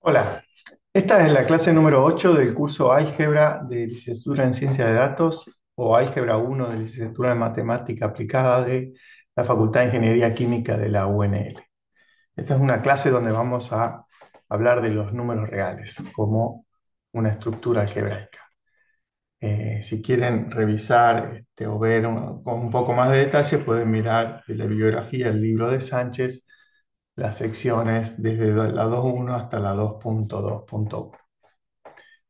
Hola, esta es la clase número 8 del curso Álgebra de Licenciatura en Ciencia de Datos o Álgebra 1 de Licenciatura en Matemática Aplicada de la Facultad de Ingeniería Química de la UNL. Esta es una clase donde vamos a hablar de los números reales como una estructura algebraica. Si quieren revisar o ver con un poco más de detalle, pueden mirar de la bibliografía el libro de Sánchez, las secciones desde la 2.1 hasta la 2.2.1.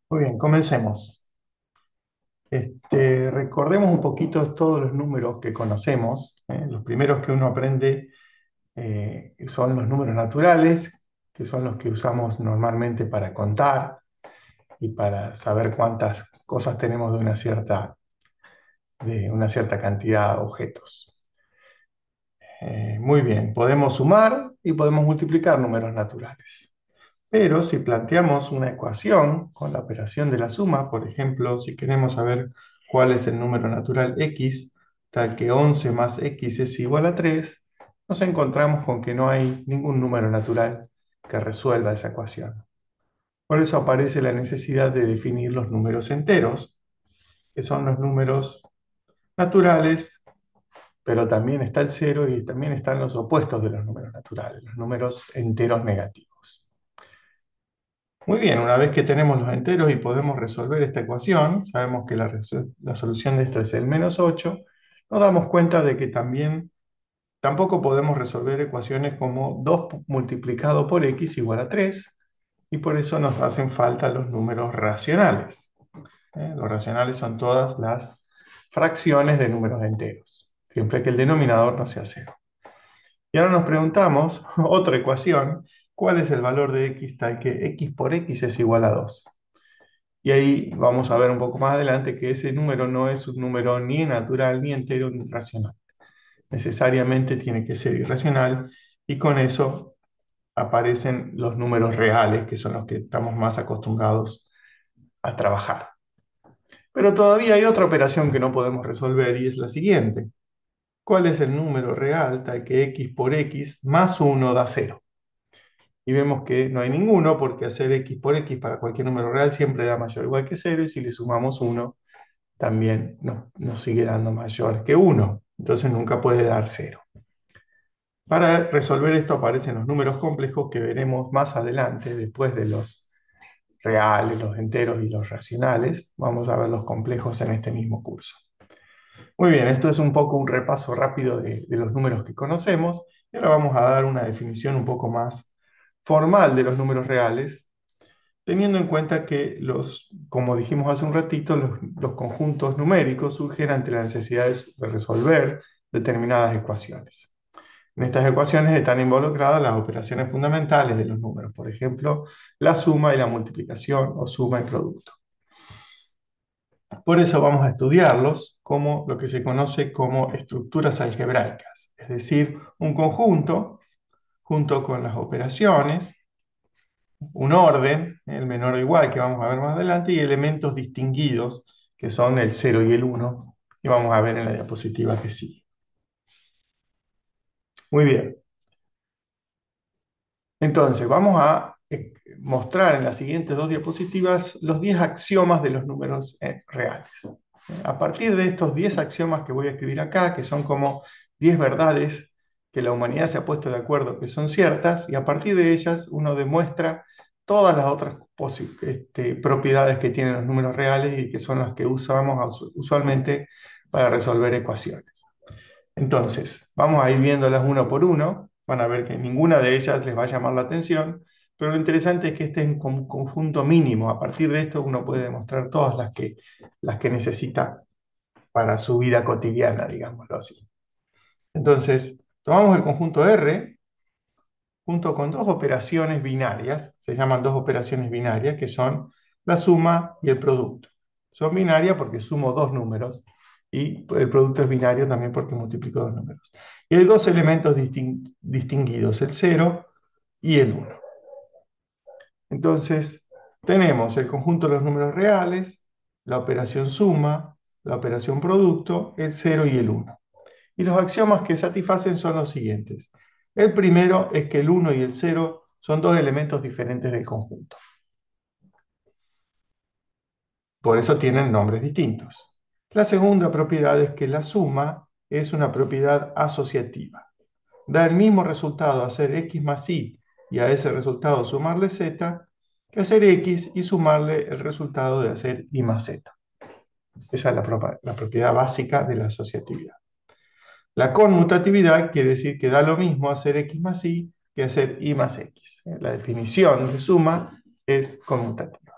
Muy bien, comencemos. Recordemos un poquito todos los números que conocemos. Los primeros que uno aprende son los números naturales, que son los que usamos normalmente para contar y para saber cuántas cosas tenemos de una cierta cantidad de objetos. Muy bien, podemos sumar y podemos multiplicar números naturales. Pero si planteamos una ecuación con la operación de la suma, por ejemplo, si queremos saber cuál es el número natural x, tal que 11 más x es igual a 3, nos encontramos con que no hay ningún número natural que resuelva esa ecuación. Por eso aparece la necesidad de definir los números enteros, que son los números naturales, pero también está el cero y también están los opuestos de los números naturales, los números enteros negativos. Muy bien, una vez que tenemos los enteros y podemos resolver esta ecuación, sabemos que la solución de esto es el -8, nos damos cuenta de que tampoco podemos resolver ecuaciones como 2 multiplicado por x igual a 3, y por eso nos hacen falta los números racionales. Los racionales son todas las fracciones de números enteros, siempre que el denominador no sea cero. Y ahora nos preguntamos, otra ecuación, ¿cuál es el valor de x tal que x por x es igual a 2? Y ahí vamos a ver un poco más adelante que ese número no es un número ni natural, ni entero, ni racional. Necesariamente tiene que ser irracional y con eso aparecen los números reales, que son los que estamos más acostumbrados a trabajar. Pero todavía hay otra operación que no podemos resolver y es la siguiente. ¿Cuál es el número real tal que x por x más 1 da 0? Y vemos que no hay ninguno porque hacer x por x para cualquier número real siempre da mayor o igual que 0 y si le sumamos 1 también nos sigue dando mayor que 1. Entonces nunca puede dar 0. Para resolver esto aparecen los números complejos que veremos más adelante, después de los reales, los enteros y los racionales. Vamos a ver los complejos en este mismo curso. Muy bien, esto es un poco un repaso rápido de los números que conocemos. Y ahora vamos a dar una definición un poco más formal de los números reales, teniendo en cuenta que como dijimos hace un ratito, los conjuntos numéricos surgen ante la necesidad de resolver determinadas ecuaciones. En estas ecuaciones están involucradas las operaciones fundamentales de los números, por ejemplo, la suma y la multiplicación o suma y producto. Por eso vamos a estudiarlos como lo que se conoce como estructuras algebraicas, es decir, un conjunto junto con las operaciones, un orden, el menor o igual que vamos a ver más adelante, y elementos distinguidos, que son el 0 y el 1, y vamos a ver en la diapositiva que sigue. Muy bien. Entonces, vamos a mostrar en las siguientes dos diapositivas los 10 axiomas de los números reales. A partir de estos 10 axiomas que voy a escribir acá, que son como 10 verdades que la humanidad se ha puesto de acuerdo que son ciertas, y a partir de ellas uno demuestra todas las otras propiedades que tienen los números reales y que son las que usamos usualmente para resolver ecuaciones. Entonces, vamos a ir viéndolas uno por uno. Van a ver que ninguna de ellas les va a llamar la atención, pero lo interesante es que este es un conjunto mínimo. A partir de esto uno puede demostrar todas las que necesita para su vida cotidiana, digámoslo así. Entonces, tomamos el conjunto R junto con dos operaciones binarias, se llaman dos operaciones binarias, que son la suma y el producto. Son binarias porque sumo dos números y el producto es binario también porque multiplico dos números. Y hay dos elementos distinguidos, el 0 y el 1. Entonces, tenemos el conjunto de los números reales, la operación suma, la operación producto, el 0 y el 1. Y los axiomas que satisfacen son los siguientes. El primero es que el 1 y el 0 Son dos elementos diferentes del conjunto. Por eso tienen nombres distintos. La segunda propiedad es que la suma es una propiedad asociativa. Da el mismo resultado hacer x más y a ese resultado sumarle z que hacer x y sumarle el resultado de hacer y más z. Esa es la propiedad básica de la asociatividad. La conmutatividad quiere decir que da lo mismo hacer x más y que hacer y más x. La definición de suma es conmutativa.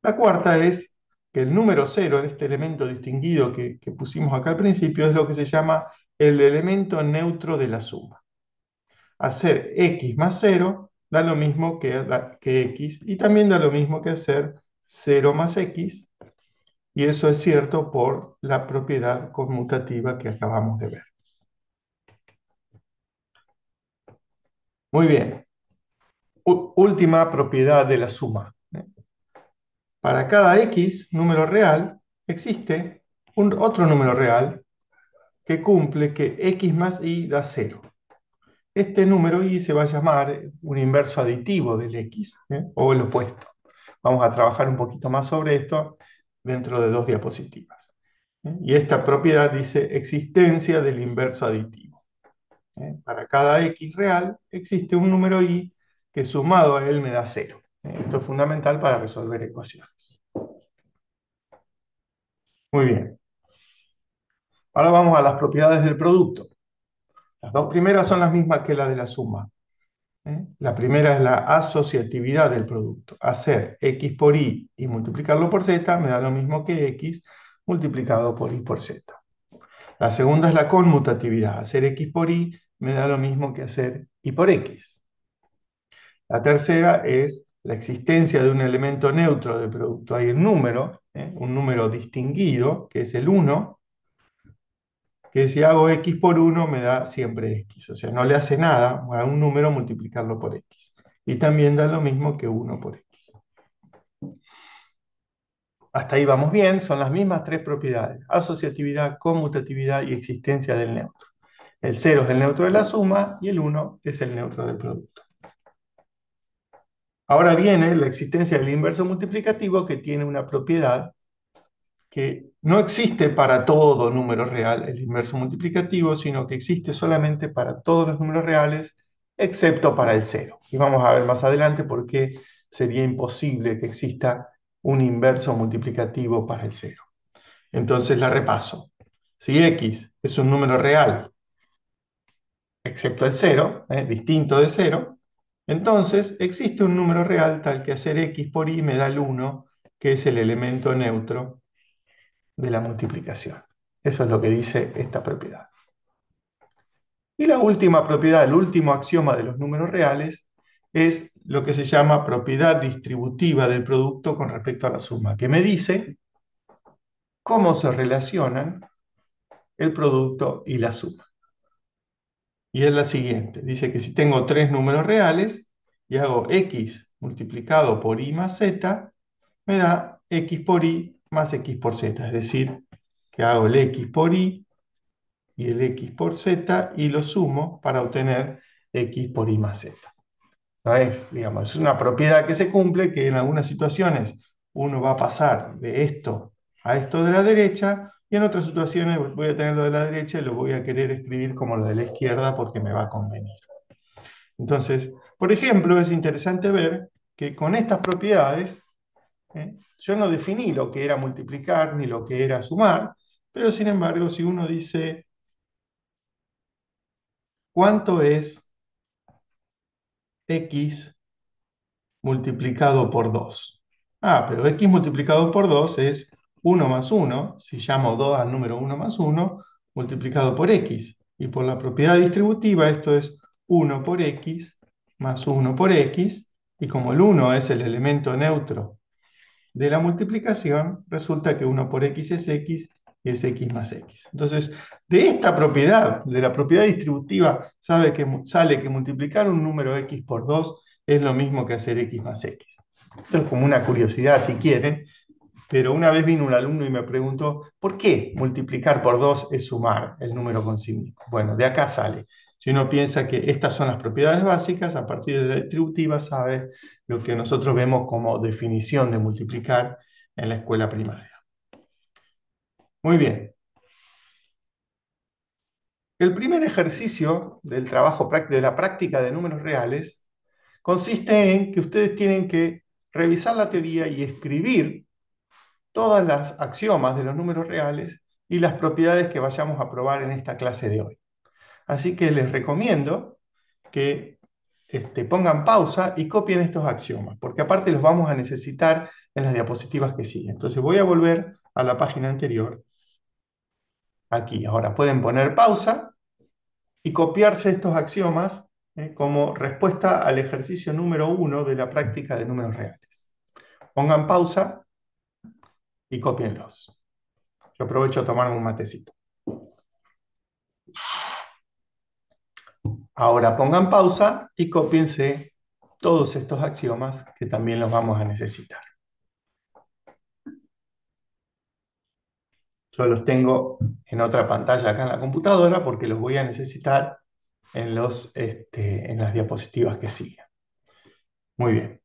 La cuarta es que el número cero, en este elemento distinguido que pusimos acá al principio, es lo que se llama el elemento neutro de la suma. Hacer x más 0 da lo mismo que x y también da lo mismo que hacer 0 más x, y eso es cierto por la propiedad conmutativa que acabamos de ver. Muy bien. Última propiedad de la suma. Para cada x número real existe otro número real que cumple que x más y da 0. Este número y se va a llamar un inverso aditivo del x, o el opuesto. Vamos a trabajar un poquito más sobre esto dentro de 2 diapositivas. Y esta propiedad dice existencia del inverso aditivo. Para cada x real existe un número y que sumado a él me da 0. Esto es fundamental para resolver ecuaciones. Muy bien. Ahora vamos a las propiedades del producto. Las dos primeras son las mismas que las de la suma. La primera es la asociatividad del producto. Hacer x por y multiplicarlo por z me da lo mismo que x multiplicado por y por z. La segunda es la conmutatividad. Hacer x por y me da lo mismo que hacer y por x. La tercera es la existencia de un elemento neutro del producto. Hay un número distinguido, que es el 1, que si hago x por 1 me da siempre x. O sea, no le hace nada a un número multiplicarlo por x. Y también da lo mismo que 1 por x. Hasta ahí vamos bien, son las mismas 3 propiedades: asociatividad, conmutatividad y existencia del neutro. El 0 es el neutro de la suma y el 1 es el neutro del producto. Ahora viene la existencia del inverso multiplicativo, que tiene una propiedad que no existe para todo número real, el inverso multiplicativo, sino que existe solamente para todos los números reales, excepto para el 0. Y vamos a ver más adelante por qué sería imposible que exista un inverso multiplicativo para el 0. Entonces la repaso. Si x es un número real, excepto el 0, distinto de 0, entonces existe un número real tal que hacer x por y me da el 1, que es el elemento neutro de la multiplicación. Eso es lo que dice esta propiedad. Y la última propiedad, el último axioma de los números reales, es lo que se llama propiedad distributiva del producto con respecto a la suma, que me dice cómo se relacionan el producto y la suma. Y es la siguiente. Dice que si tengo 3 números reales y hago x multiplicado por y más z, me da x por y más x por z. Es decir, que hago el x por y el x por z y lo sumo para obtener x por y más z. ¿No es? Digamos, es una propiedad que se cumple, que en algunas situaciones uno va a pasar de esto a esto de la derecha, y en otras situaciones voy a tener lo de la derecha y lo voy a querer escribir como lo de la izquierda porque me va a convenir. Entonces, por ejemplo, es interesante ver que con estas propiedades, yo no definí lo que era multiplicar ni lo que era sumar, pero sin embargo, si uno dice ¿cuánto es x multiplicado por 2? Ah, pero x multiplicado por 2 es 1 más 1, si llamo 2 al número 1 más 1, multiplicado por x. Y por la propiedad distributiva esto es 1 por x más 1 por x, y como el 1 es el elemento neutro de la multiplicación, resulta que 1 por x es x y es x más x. Entonces, de esta propiedad, de la propiedad distributiva, sale que multiplicar un número x por 2 es lo mismo que hacer x más x. Esto es como una curiosidad si quieren, pero una vez vino un alumno y me preguntó, ¿por qué multiplicar por 2 es sumar el número con sí mismo? Bueno, de acá sale. Si uno piensa que estas son las propiedades básicas, a partir de la distributiva sabe lo que nosotros vemos como definición de multiplicar en la escuela primaria. Muy bien. El primer ejercicio del trabajo de la práctica de números reales consiste en que ustedes tienen que revisar la teoría y escribir todas las axiomas de los números reales y las propiedades que vayamos a probar en esta clase de hoy. Así que les recomiendo que pongan pausa y copien estos axiomas, porque aparte los vamos a necesitar en las diapositivas que siguen. Entonces voy a volver a la página anterior, aquí. Ahora pueden poner pausa y copiarse estos axiomas como respuesta al ejercicio número 1 de la práctica de números reales. Pongan pausa y cópienlos. Yo aprovecho a tomar un matecito. Ahora pongan pausa y cópiense todos estos axiomas que también los vamos a necesitar. Yo los tengo en otra pantalla acá en la computadora porque los voy a necesitar en las diapositivas que siguen. Muy bien.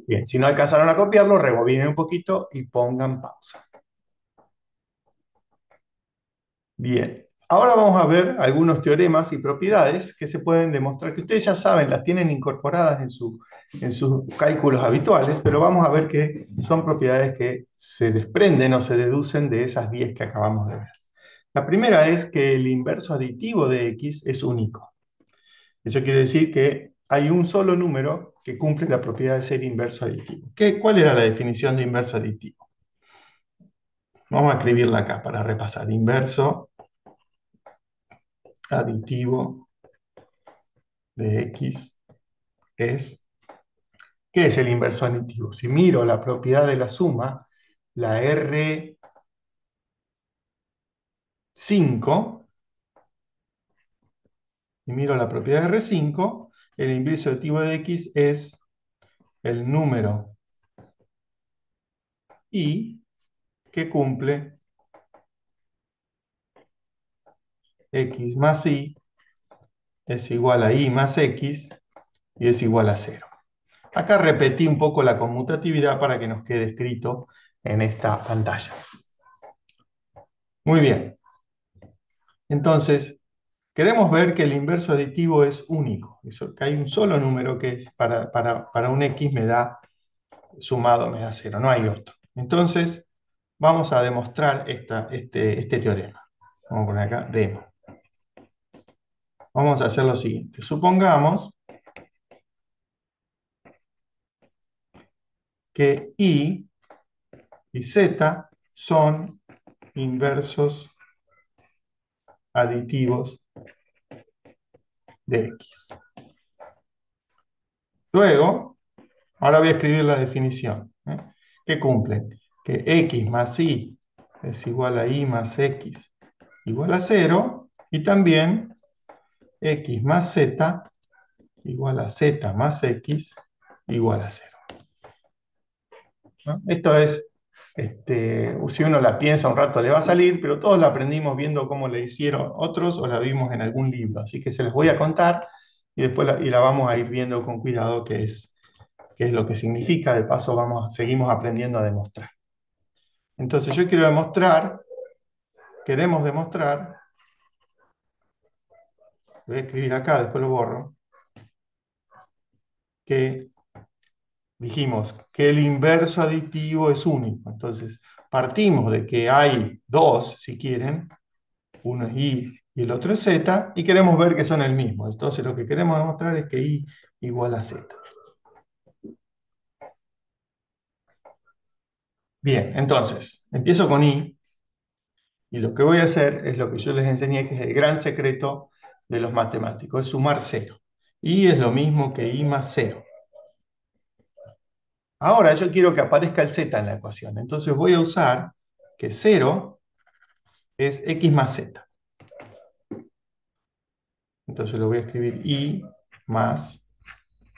Bien, si no alcanzaron a copiarlo, rebobinen un poquito y pongan pausa. Bien, ahora vamos a ver algunos teoremas y propiedades que se pueden demostrar, que ustedes ya saben, las tienen incorporadas en sus cálculos habituales, pero vamos a ver que son propiedades que se desprenden o se deducen de esas 10 que acabamos de ver. La primera es que el inverso aditivo de x es único. Eso quiere decir que hay un solo número que cumple la propiedad de ser inverso aditivo. ¿Cuál era la definición de inverso aditivo? Vamos a escribirla acá para repasar. Inverso aditivo de x es... ¿Qué es el inverso aditivo? Si miro la propiedad de la suma, la R5, y miro la propiedad de R5, el inverso aditivo de x es el número i que cumple x más y es igual a y más x y es igual a 0. Acá repetí un poco la conmutatividad para que nos quede escrito en esta pantalla. Muy bien. Entonces, queremos ver que el inverso aditivo es único. Que hay un solo número que es para un x me da sumado, me da 0. No hay otro. Entonces, vamos a demostrar este teorema. Vamos a poner acá demo. Vamos a hacer lo siguiente. Supongamos que y z son inversos aditivos de x. Luego, ahora voy a escribir la definición. ¿Qué cumplen? Que x más y es igual a y más x igual a 0, y también x más z igual a z más x igual a 0. ¿No? Esto es, si uno la piensa un rato le va a salir, pero todos la aprendimos viendo cómo la hicieron otros o la vimos en algún libro. Así que se les voy a contar y después la vamos a ir viendo con cuidado qué es lo que significa. De paso seguimos aprendiendo a demostrar. Entonces yo queremos demostrar, voy a escribir acá, después lo borro, que dijimos que el inverso aditivo es único. Entonces partimos de que hay dos, si quieren, uno es y el otro es z, y queremos ver que son el mismo. Entonces lo que queremos demostrar es que y igual a z. Bien, entonces, empiezo con y lo que voy a hacer es lo que yo les enseñé, que es el gran secreto de los matemáticos, es sumar 0. Y es lo mismo que y más 0. Ahora yo quiero que aparezca el z en la ecuación, entonces voy a usar que 0 es x más z. Entonces lo voy a escribir y más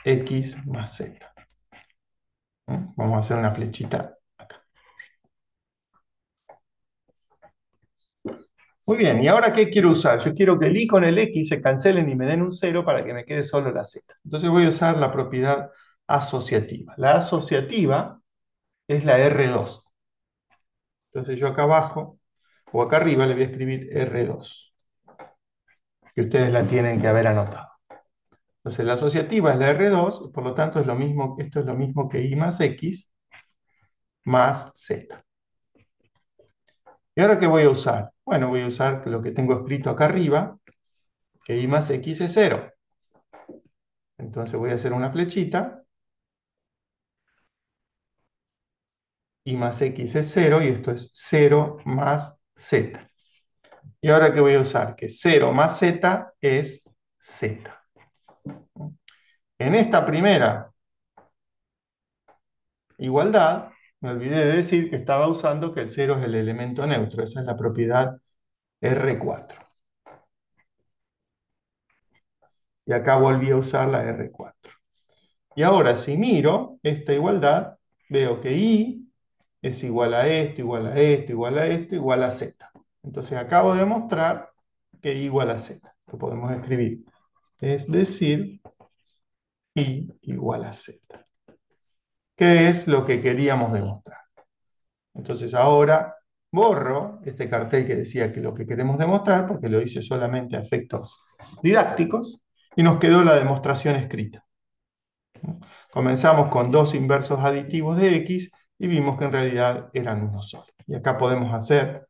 x más z. Vamos a hacer una flechita acá. Muy bien, ¿y ahora qué quiero usar? Yo quiero que el i con el x se cancelen y me den un 0 para que me quede solo la z. Entonces voy a usar la propiedad asociativa. La asociativa es la R2. Entonces yo acá abajo, o acá arriba, le voy a escribir R2, que ustedes la tienen que haber anotado. Entonces la asociativa es la R2, por lo tanto es lo mismo, esto es lo mismo que i más x más z. ¿Y ahora qué voy a usar? Bueno, voy a usar lo que tengo escrito acá arriba, que i más x es 0. Entonces voy a hacer una flechita, i más x es 0 y esto es 0 más z. ¿Y ahora qué voy a usar? Que 0 más z es z. En esta primera igualdad, me olvidé de decir que estaba usando que el 0 es el elemento neutro. Esa es la propiedad R4. Y acá volví a usar la R4. Y ahora, si miro esta igualdad, veo que I es igual a esto, igual a esto, igual a esto, igual a Z. Entonces acabo de mostrar que I igual a Z. Lo podemos escribir. Es decir, I igual a Z. ¿Qué es lo que queríamos demostrar? Entonces ahora borro este cartel que decía que lo que queremos demostrar, porque lo hice solamente a efectos didácticos, y nos quedó la demostración escrita. Comenzamos con dos inversos aditivos de x y vimos que en realidad eran uno solo. Y acá podemos hacer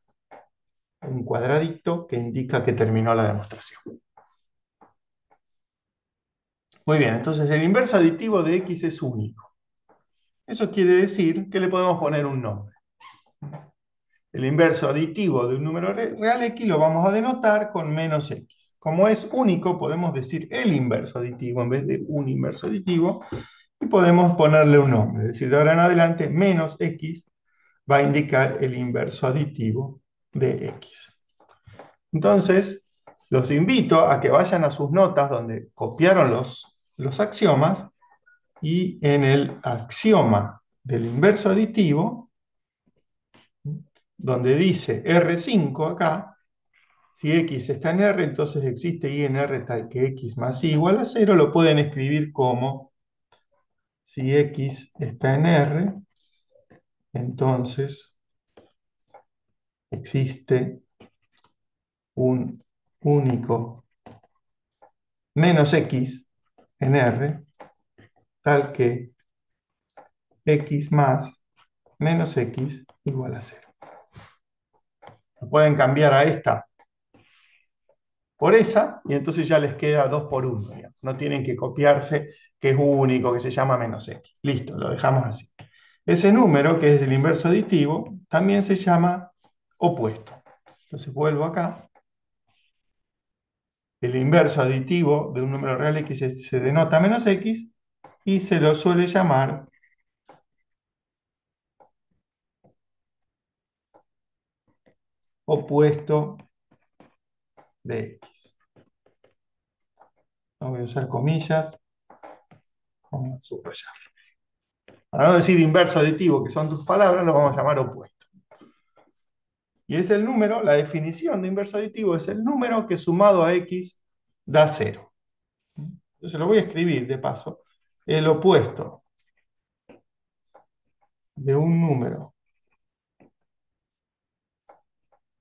un cuadradito que indica que terminó la demostración. Muy bien, entonces el inverso aditivo de x es único. Eso quiere decir que le podemos poner un nombre. El inverso aditivo de un número real x lo vamos a denotar con menos x. Como es único, podemos decir el inverso aditivo en vez de un inverso aditivo y podemos ponerle un nombre. Es decir, de ahora en adelante, menos x va a indicar el inverso aditivo de x. Entonces, los invito a que vayan a sus notas donde copiaron los axiomas y en el axioma del inverso aditivo, donde dice R5 acá, si x está en R, entonces existe y en R tal que x más y igual a 0, lo pueden escribir como si x está en R, entonces existe un único menos x en R, tal que x más menos x igual a 0. Lo pueden cambiar a esta por esa, y entonces ya les queda 2 por 1. Digamos. No tienen que copiarse que es único, que se llama menos x. Listo, lo dejamos así. Ese número, que es del inverso aditivo, también se llama opuesto. Entonces vuelvo acá. El inverso aditivo de un número real x se denota menos x y se lo suele llamar opuesto de x. No voy a usar comillas, vamos a subrayar. Para no decir inverso aditivo, que son tus palabras, lo vamos a llamar opuesto. Y es el número, la definición de inverso aditivo es el número que sumado a x da 0. Entonces lo voy a escribir de paso. El opuesto de un número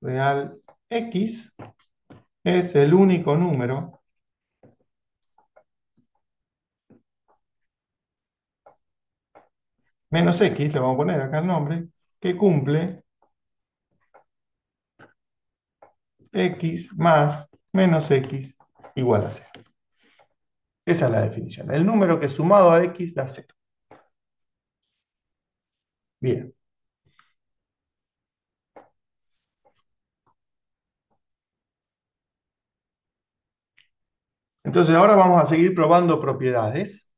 real x es el único número menos x, le vamos a poner acá el nombre, que cumple x más menos x igual a 0. Esa es la definición. El número que sumado a x da 0. Bien. Entonces ahora vamos a seguir probando propiedades.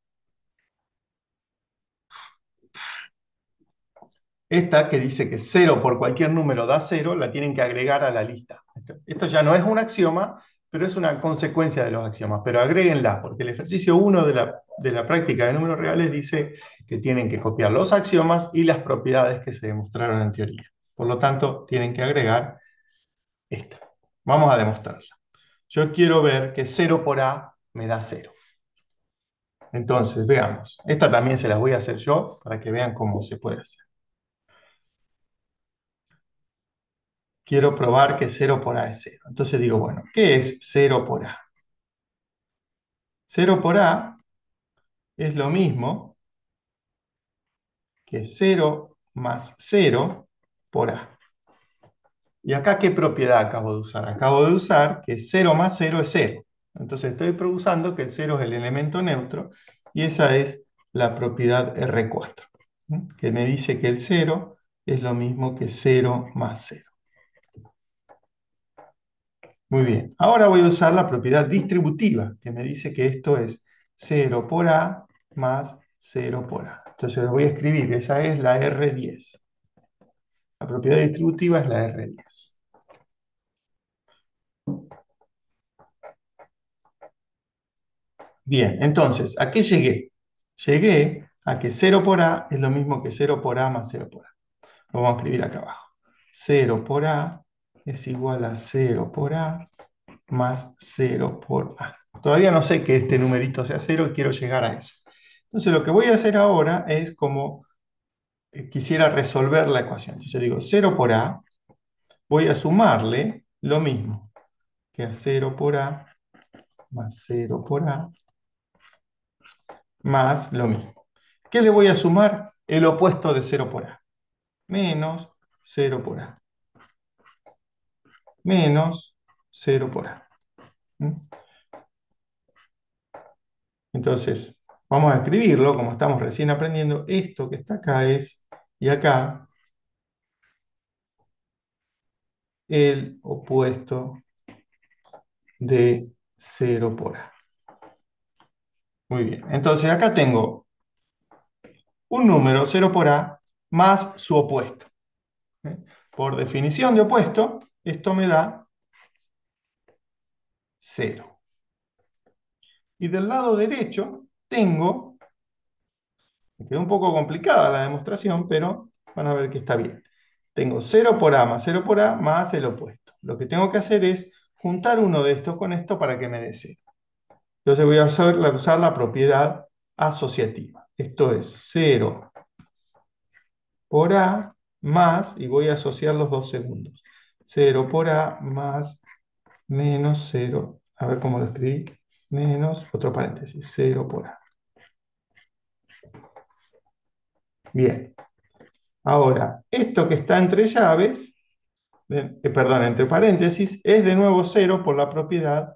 Esta que dice que 0 por cualquier número da 0, la tienen que agregar a la lista. Esto ya no es un axioma, pero es una consecuencia de los axiomas. Pero agréguenla, porque el ejercicio 1 de la práctica de números reales dice que tienen que copiar los axiomas y las propiedades que se demostraron en teoría. Por lo tanto, tienen que agregar esta. Vamos a demostrarla. Yo quiero ver que 0 por A me da 0. Entonces, veamos. Esta también se la voy a hacer yo para que vean cómo se puede hacer. Quiero probar que 0 por A es 0. Entonces digo, bueno, ¿qué es 0 por A? 0 por A es lo mismo que 0 más 0 por A. ¿Y acá qué propiedad acabo de usar? Acabo de usar que 0 más 0 es 0. Entonces estoy usando que el 0 es el elemento neutro y esa es la propiedad R4, ¿sí? Que me dice que el 0 es lo mismo que 0 más 0. Muy bien. Ahora voy a usar la propiedad distributiva, que me dice que esto es 0 por A más 0 por A. Entonces lo voy a escribir, esa es la R10. La propiedad distributiva es la R10. Bien, entonces, ¿a qué llegué? Llegué a que 0 por A es lo mismo que 0 por A más 0 por A. Lo vamos a escribir acá abajo. 0 por A es igual a 0 por A más 0 por A. Todavía no sé que este numerito sea 0 y quiero llegar a eso. Entonces lo que voy a hacer ahora es como quisiera resolver la ecuación. Entonces digo 0 por A, voy a sumarle lo mismo que a 0 por A más 0 por A más lo mismo. ¿Qué le voy a sumar? El opuesto de 0 por A. Menos 0 por A. Menos 0 por A. ¿Mm? Entonces, vamos a escribirlo, como estamos recién aprendiendo. Esto que está acá es, y acá, el opuesto de 0 por A. Muy bien. Entonces, acá tengo un número, 0 por A, más su opuesto. ¿Eh? Por definición de opuesto, esto me da 0. Y del lado derecho tengo, me quedó un poco complicada la demostración, pero van a ver que está bien. Tengo 0 por A más 0 por A más el opuesto. Lo que tengo que hacer es juntar uno de estos con esto para que me dé 0. Entonces voy a usar la propiedad asociativa. Esto es 0 por A más, y voy a asociar los dos segundos. 0 por A más menos 0. A ver cómo lo escribí. Menos, otro paréntesis, 0 por A. Bien. Ahora, esto que está entre llaves, perdón, entre paréntesis, es de nuevo 0 por la propiedad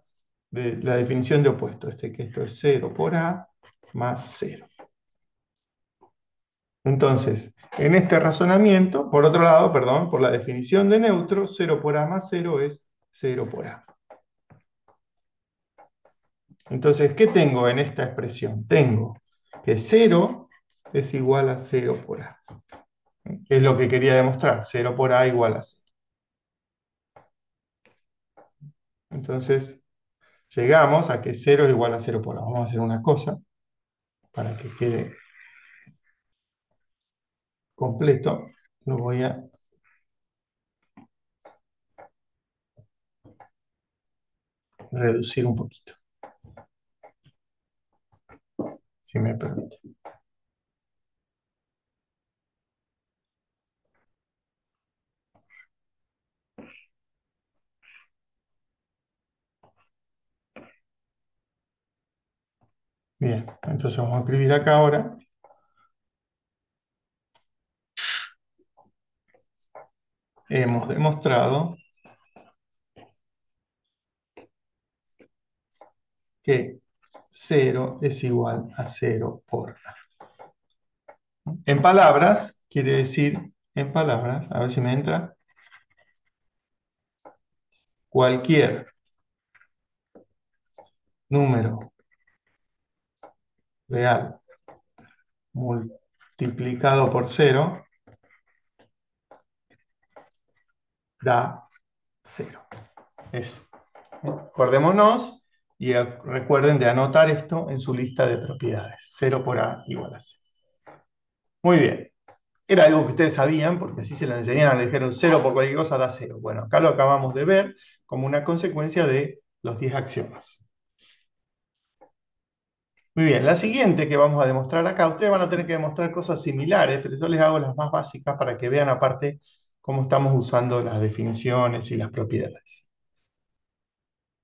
de la definición de opuesto. Que esto es 0 por A más 0. Entonces, en este razonamiento, por otro lado, perdón, por la definición de neutro, 0 por A más 0 es 0 por A. Entonces, ¿qué tengo en esta expresión? Tengo que 0 es igual a 0 por A. Es lo que quería demostrar, 0 por A igual a 0. Entonces, llegamos a que 0 es igual a 0 por A. Vamos a hacer una cosa para que quede completo. Lo voy a reducir un poquito, si me permite. Bien, entonces vamos a escribir acá ahora. Hemos demostrado que 0 es igual a 0 por A. En palabras, quiere decir, en palabras, a ver si me entra, cualquier número real multiplicado por 0 da 0. Eso. Acordémonos y recuerden de anotar esto en su lista de propiedades. 0 por A igual a 0. Muy bien. Era algo que ustedes sabían, porque así se lo enseñaron, le dijeron 0 por cualquier cosa da 0. Bueno, acá lo acabamos de ver. como una consecuencia de los 10 axiomas. Muy bien, la siguiente que vamos a demostrar acá, ustedes van a tener que demostrar cosas similares, pero yo les hago las más básicas para que vean aparte cómo estamos usando las definiciones y las propiedades.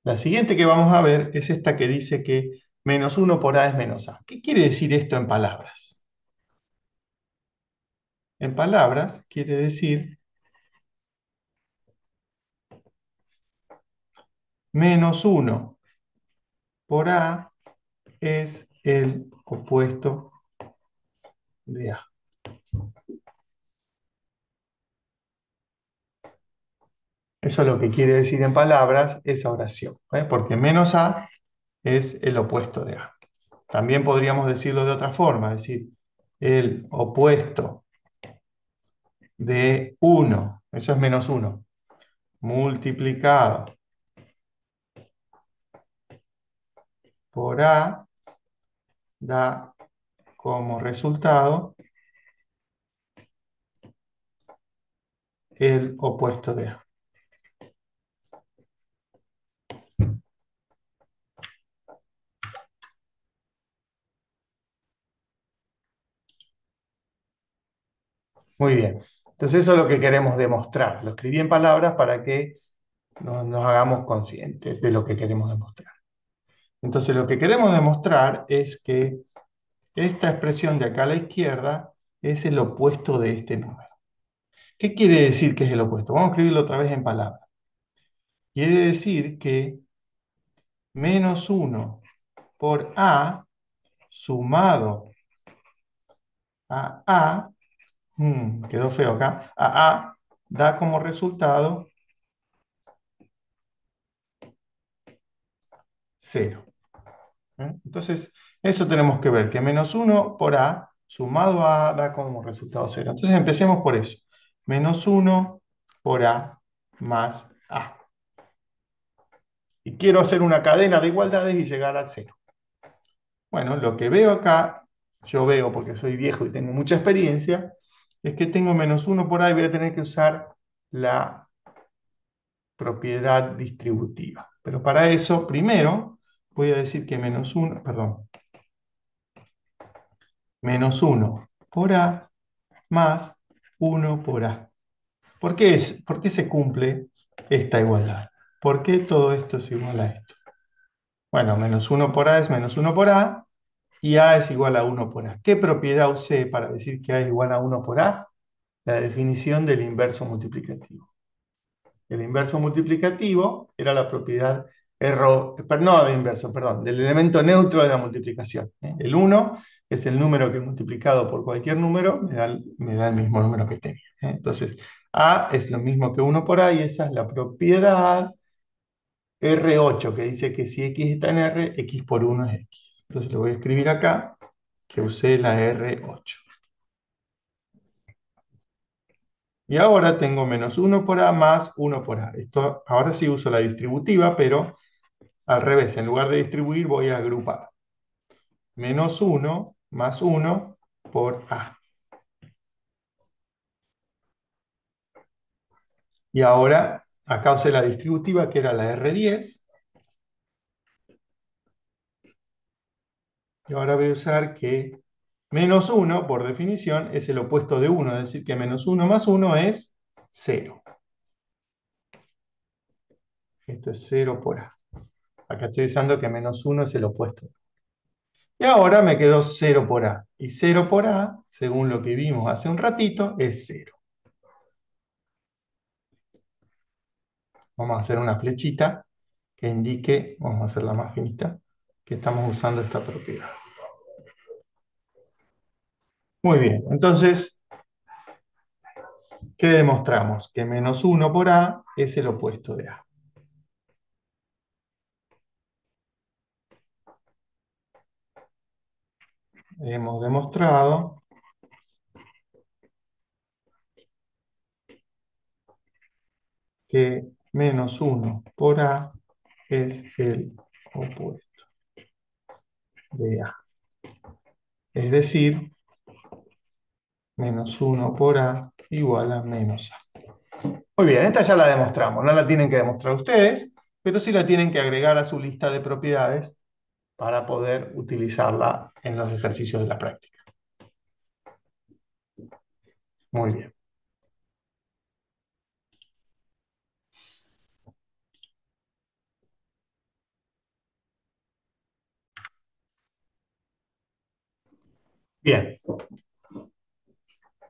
La siguiente que vamos a ver es esta que dice que menos uno por A es menos A. ¿Qué quiere decir esto en palabras? En palabras quiere decir menos uno por A es el opuesto de A. Eso es lo que quiere decir en palabras esa oración, ¿eh? Porque menos A es el opuesto de A. También podríamos decirlo de otra forma, es decir, el opuesto de uno, eso es menos uno, multiplicado por A da como resultado el opuesto de A. Muy bien. Entonces eso es lo que queremos demostrar. Lo escribí en palabras para que nos hagamos conscientes de lo que queremos demostrar. Entonces lo que queremos demostrar es que esta expresión de acá a la izquierda es el opuesto de este número. ¿Qué quiere decir que es el opuesto? Vamos a escribirlo otra vez en palabras. Quiere decir que menos uno por A sumado a A, quedó feo acá, a da como resultado 0. Entonces, eso tenemos que ver, que menos uno por A sumado a A da como resultado 0. Entonces, empecemos por eso. Menos uno por A más A. Y quiero hacer una cadena de igualdades y llegar al 0. Bueno, lo que veo acá, yo veo porque soy viejo y tengo mucha experiencia, es que tengo menos uno por A y voy a tener que usar la propiedad distributiva. Pero para eso, primero, voy a decir que menos uno, perdón, menos uno por A más uno por A. ¿Por qué se cumple esta igualdad? ¿Por qué todo esto es igual a esto? Bueno, menos uno por A es menos uno por A y A es igual a uno por A. ¿Qué propiedad usé para decir que A es igual a uno por A? La definición del inverso multiplicativo. El inverso multiplicativo era la propiedad no de inverso, perdón, del elemento neutro de la multiplicación. El 1 es el número que multiplicado por cualquier número me da el mismo número que tenía. Entonces, A es lo mismo que 1 por A y esa es la propiedad R8 que dice que si X está en R, X por 1 es X. Entonces lo voy a escribir acá, que usé la R8. Y ahora tengo menos 1 por A más 1 por A. Esto, ahora sí uso la distributiva, pero al revés, en lugar de distribuir voy a agrupar. Menos 1 más 1 por A. Y ahora, acá usé la distributiva que era la R10. Y ahora voy a usar que menos 1, por definición, es el opuesto de 1. Es decir, que menos 1 más 1 es 0. Esto es 0 por A. Acá estoy diciendo que menos 1 es el opuesto. Y ahora me quedó 0 por A. Y 0 por A, según lo que vimos hace un ratito, es 0. Vamos a hacer una flechita que indique, vamos a hacerla más finita, que estamos usando esta propiedad. Muy bien, entonces, ¿qué demostramos? Que menos 1 por A es el opuesto de A. Hemos demostrado que menos 1 por A es el opuesto de A. Es decir, menos 1 por A igual a menos A. Muy bien, esta ya la demostramos, no la tienen que demostrar ustedes, pero sí la tienen que agregar a su lista de propiedades para poder utilizarla en los ejercicios de la práctica. Muy bien. Bien.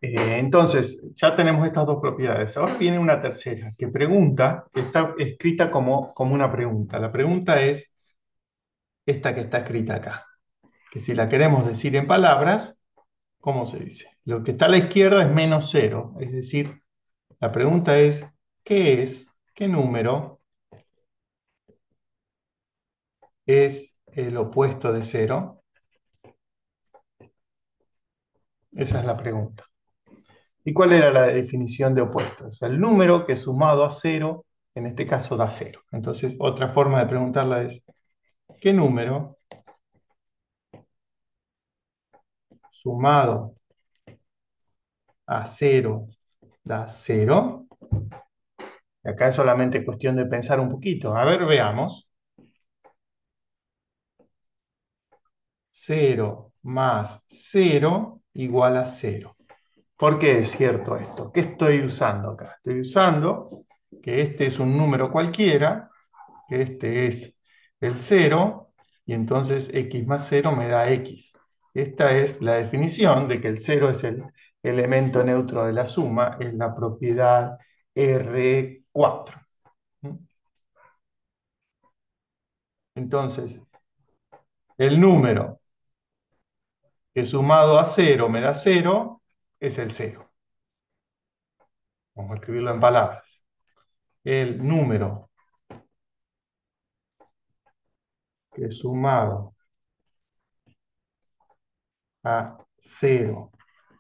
Entonces, ya tenemos estas dos propiedades. Ahora viene una tercera que pregunta, que está escrita como una pregunta. La pregunta es esta que está escrita acá, que si la queremos decir en palabras, ¿cómo se dice? Lo que está a la izquierda es menos cero, es decir, la pregunta es, qué número es el opuesto de cero? Esa es la pregunta. ¿Y cuál era la definición de opuesto? Es el número que sumado a cero, en este caso da cero. Entonces, otra forma de preguntarla es, ¿qué número sumado a cero da cero? Y acá es solamente cuestión de pensar un poquito. A ver, veamos. Cero más cero igual a cero. ¿Por qué es cierto esto? ¿Qué estoy usando acá? Estoy usando que este es un número cualquiera, que este es el cero, y entonces x más cero me da x. Esta es la definición de que el cero es el elemento neutro de la suma, es la propiedad R4. Entonces, el número que sumado a cero me da cero es el cero. Vamos a escribirlo en palabras. El número que sumado a cero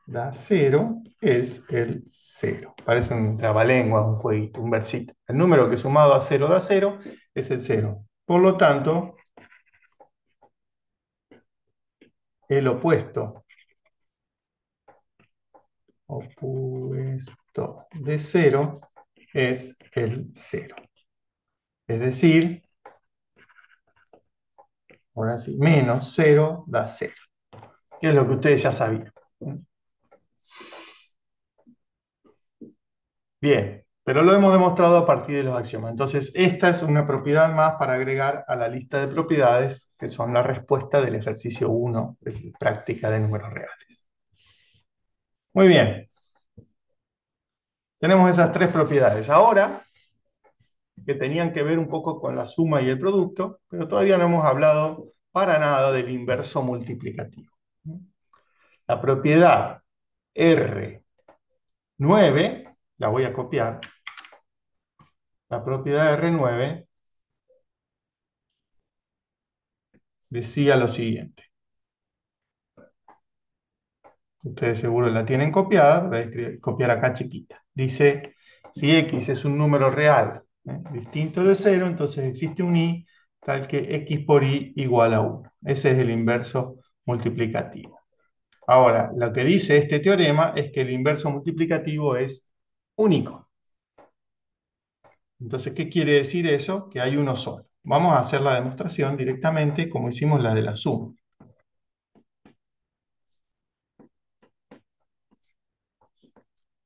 da cero es el cero. Parece un trabalengua, un jueguito, un versito. El número que sumado a cero da cero es el cero. Por lo tanto, el opuesto de cero es el cero. Es decir, ahora sí, menos cero da cero, que es lo que ustedes ya sabían. Bien, pero lo hemos demostrado a partir de los axiomas. Entonces, esta es una propiedad más para agregar a la lista de propiedades que son la respuesta del ejercicio 1 de práctica de números reales. Muy bien, tenemos esas tres propiedades. Ahora, que tenían que ver un poco con la suma y el producto, pero todavía no hemos hablado para nada del inverso multiplicativo. La propiedad R9, la voy a copiar, la propiedad R9 decía lo siguiente. Ustedes seguro la tienen copiada, voy a copiar acá chiquita. Dice, si x es un número real, distinto de cero, entonces existe un y tal que x por y igual a 1. Ese es el inverso multiplicativo. Ahora, lo que dice este teorema es que el inverso multiplicativo es único. Entonces, ¿qué quiere decir eso? Que hay uno solo. Vamos a hacer la demostración directamente como hicimos la de la suma.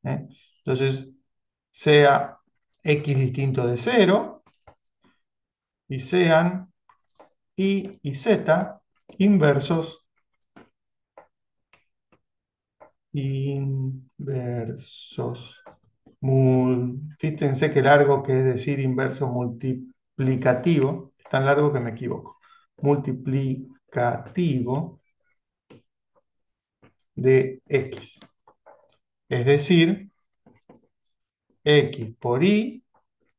¿Eh? Entonces, sea x distinto de 0 y sean y z inversos. Fíjense qué largo que es decir inverso multiplicativo, es tan largo que me equivoco. Multiplicativo de x. Es decir, x por y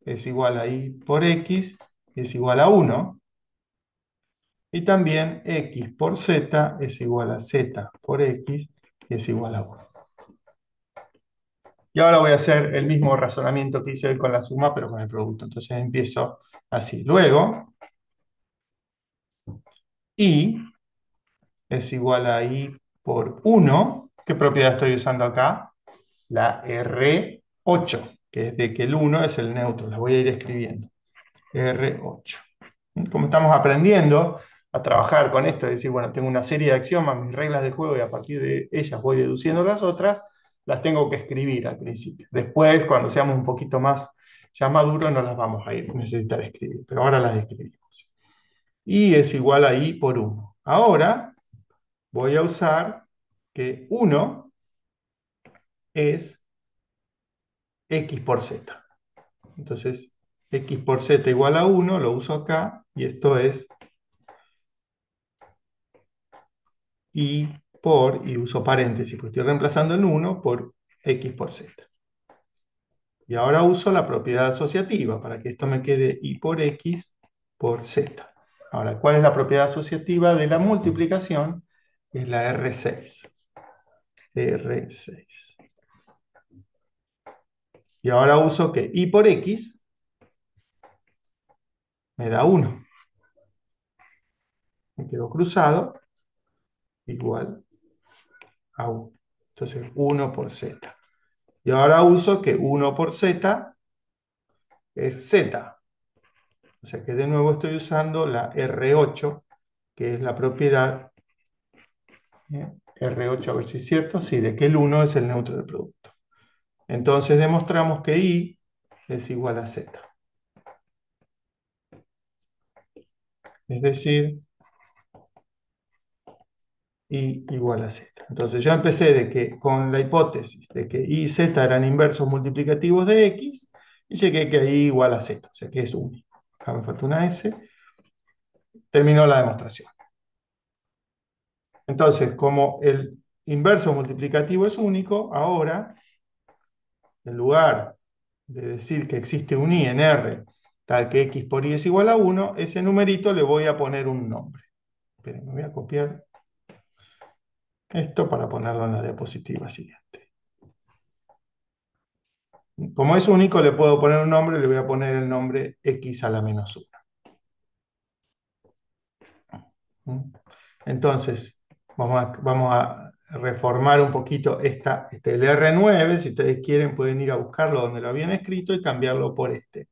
es igual a y por x, es igual a 1. Y también x por z es igual a z por x, es igual a 1. Y ahora voy a hacer el mismo razonamiento que hice hoy con la suma, pero con el producto. Entonces empiezo así. Luego, y es igual a y por 1. ¿Qué propiedad estoy usando acá? La R8, que es de que el 1 es el neutro. Las voy a ir escribiendo. R8. Como estamos aprendiendo a trabajar con esto, es decir, bueno, tengo una serie de axiomas, mis reglas de juego, y a partir de ellas voy deduciendo las otras, las tengo que escribir al principio. Después, cuando seamos un poquito más ya maduros, no las vamos a ir necesitar escribir, pero ahora las escribimos. Y es igual a I por 1. Ahora voy a usar que 1 es X por Z. Entonces, X por Z igual a 1, lo uso acá, y esto es y uso paréntesis, pues estoy reemplazando el 1 por X por Z. Y ahora uso la propiedad asociativa para que esto me quede y por X por Z. Ahora, ¿cuál es la propiedad asociativa de la multiplicación? Es la R6. R6. Y ahora uso que y por X me da 1. Me quedo cruzado igual a 1. Entonces, 1 por Z. Y ahora uso que 1 por Z es Z. O sea que de nuevo estoy usando la R8, que es la propiedad, R8, a ver si es cierto, sí, de que el 1 es el neutro del producto. Entonces demostramos que I es igual a Z. Es decir, I igual a Z. Entonces yo empecé con la hipótesis de que I y Z eran inversos multiplicativos de X, y llegué que I igual a Z, o sea que es único. Acá me falta una S. Terminó la demostración. Entonces, como el inverso multiplicativo es único, ahora, en lugar de decir que existe un I en R, tal que X por Y es igual a 1, ese numerito le voy a poner un nombre. Esperen, me voy a copiar esto para ponerlo en la diapositiva siguiente. Como es único, le puedo poner un nombre, le voy a poner el nombre X a la menos 1. Entonces, vamos a reformar un poquito el R9. Si ustedes quieren, pueden ir a buscarlo donde lo habían escrito y cambiarlo por este.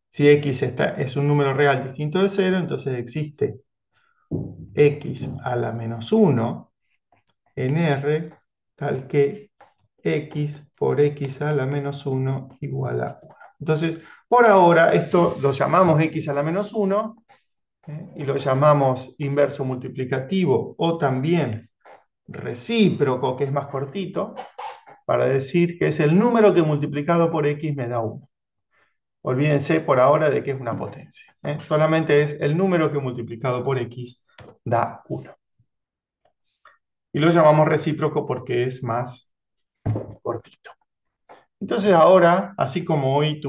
Si X es un número real distinto de 0, entonces existe X a la menos 1 en R, tal que X por X a la menos 1 igual a 1. Entonces, por ahora, esto lo llamamos X a la menos 1, y lo llamamos inverso multiplicativo o también recíproco, que es más cortito, para decir que es el número que multiplicado por X me da 1. Olvídense por ahora de que es una potencia. Solamente es el número que multiplicado por X da 1. Y lo llamamos recíproco porque es más cortito. Entonces ahora, así como hoy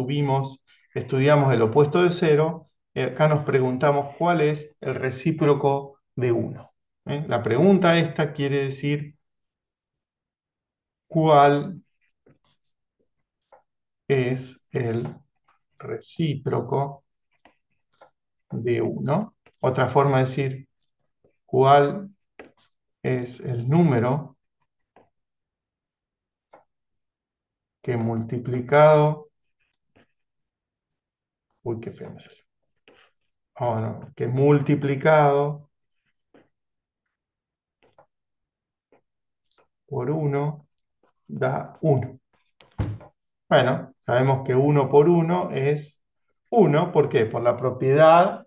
estudiamos el opuesto de 0, acá nos preguntamos cuál es el recíproco de 1. La pregunta esta quiere decir cuál es el recíproco de 1. Otra forma de decir cuál es el número que multiplicado, uy, qué feo me salió. Oh, no, que multiplicado por 1 da 1. Bueno, sabemos que 1 por 1 es 1. ¿Por qué? Por la propiedad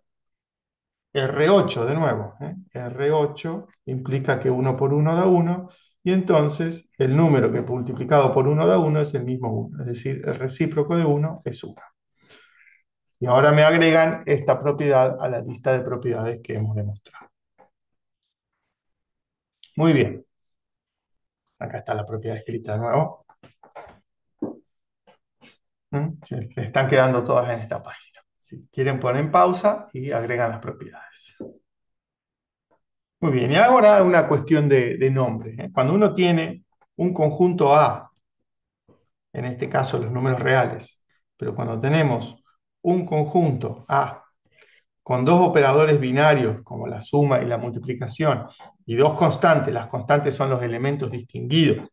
R8 de nuevo. R8 implica que 1 por 1 da 1, y entonces el número que multiplicado por 1 da 1 es el mismo 1. Es decir, el recíproco de 1 es 1. Y ahora me agregan esta propiedad a la lista de propiedades que hemos demostrado. Muy bien. Acá está la propiedad escrita de nuevo. Se están quedando todas en esta página. Si quieren ponen pausa y agregan las propiedades. Muy bien, y ahora una cuestión de nombre. Cuando uno tiene un conjunto A, en este caso los números reales, pero cuando tenemos un conjunto A con dos operadores binarios, como la suma y la multiplicación, y dos constantes, las constantes son los elementos distinguidos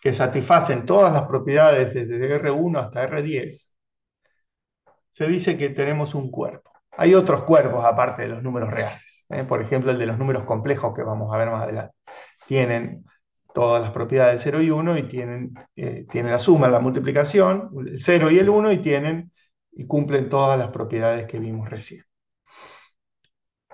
que satisfacen todas las propiedades desde R1 hasta R10, se dice que tenemos un cuerpo. Hay otros cuerpos aparte de los números reales. Por ejemplo, el de los números complejos que vamos a ver más adelante. Tienen todas las propiedades 0 y 1 y tienen la suma, la multiplicación, el 0 y el 1 y cumplen todas las propiedades que vimos recién.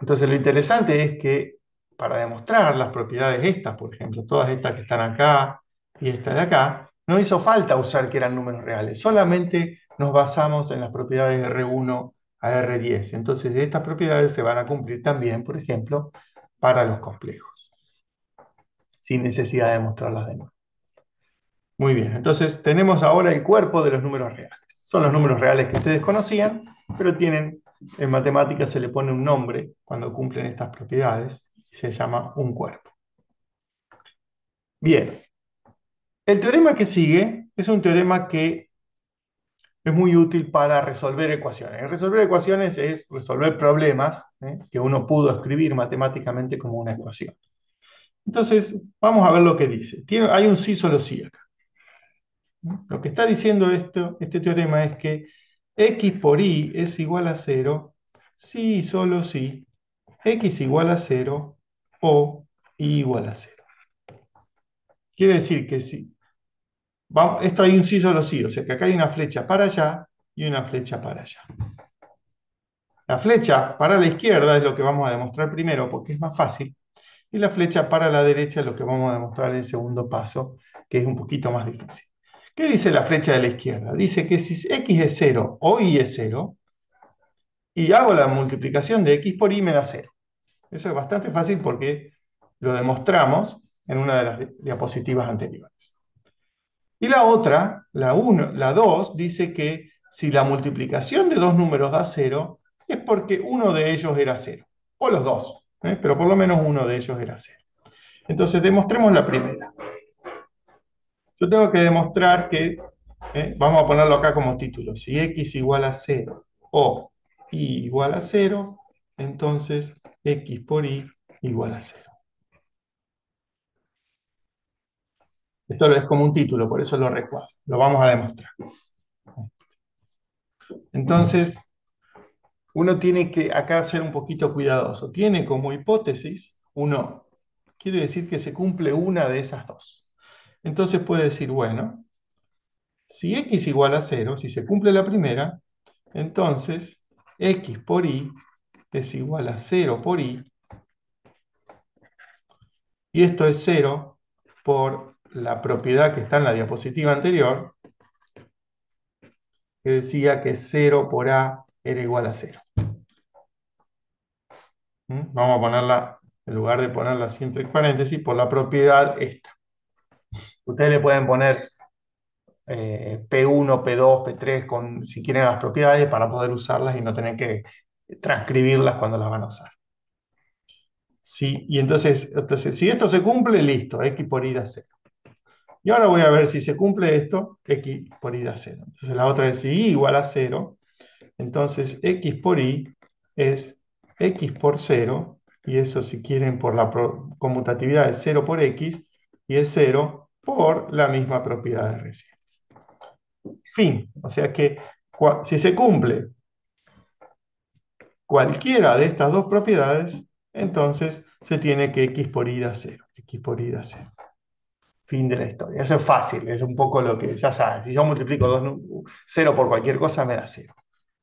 Entonces lo interesante es que para demostrar las propiedades estas, por ejemplo, todas estas que están acá y esta de acá, no hizo falta usar que eran números reales, solamente nos basamos en las propiedades de R1 a R10. Entonces estas propiedades se van a cumplir también, por ejemplo, para los complejos, sin necesidad de mostrarlas de nuevo. Muy bien, entonces tenemos ahora el cuerpo de los números reales. Son los números reales que ustedes conocían, pero en matemáticas se le pone un nombre cuando cumplen estas propiedades y se llama un cuerpo. Bien, el teorema que sigue es un teorema que es muy útil para resolver ecuaciones. Resolver ecuaciones es resolver problemas que uno pudo escribir matemáticamente como una ecuación. Entonces, vamos a ver lo que dice. Hay un sí solo sí acá. Lo que está diciendo este teorema es que x por y es igual a 0 si y solo si x igual a 0 o y igual a 0. Quiere decir que si esto hay un sí solo sí, o sea que acá hay una flecha para allá y una flecha para allá. La flecha para la izquierda es lo que vamos a demostrar primero porque es más fácil, y la flecha para la derecha es lo que vamos a demostrar en el segundo paso, que es un poquito más difícil. ¿Qué dice la flecha de la izquierda? Dice que si x es 0 o y es 0, y hago la multiplicación de x por y me da 0. Eso es bastante fácil porque lo demostramos en una de las diapositivas anteriores. Y la otra, la 2, dice que si la multiplicación de dos números da 0, es porque uno de ellos era 0. O los dos, pero por lo menos uno de ellos era 0. Entonces demostremos la primera. Yo tengo que demostrar que, vamos a ponerlo acá como título, si x igual a 0 o y igual a 0, entonces x por y igual a 0. Esto es como un título, por eso lo recuadro. Lo vamos a demostrar. Entonces, uno tiene que acá ser un poquito cuidadoso. Tiene como hipótesis uno. Quiere decir que se cumple una de esas dos. Entonces puede decir, bueno, si x igual a 0, si se cumple la primera, entonces x por y es igual a 0 por y. Y esto es 0 por la propiedad que está en la diapositiva anterior, que decía que 0 por a era igual a 0. Vamos a ponerla, en lugar de ponerla así entre paréntesis, por la propiedad esta. Ustedes le pueden poner P1, P2, P3, si quieren las propiedades para poder usarlas y no tener que transcribirlas cuando las van a usar. Sí, y entonces, si esto se cumple, listo, x por y da 0. Y ahora voy a ver si se cumple esto, x por y da 0. Entonces la otra es si y igual a 0, entonces x por y es x por 0, y eso si quieren por la conmutatividad es 0 por x, y es 0 por la misma propiedad de recién. Fin. O sea que si se cumple cualquiera de estas dos propiedades, entonces se tiene que x por y da 0. X por y da 0. Fin de la historia. Eso es fácil, es un poco lo que ya saben. Si yo multiplico 0 por cualquier cosa, me da 0.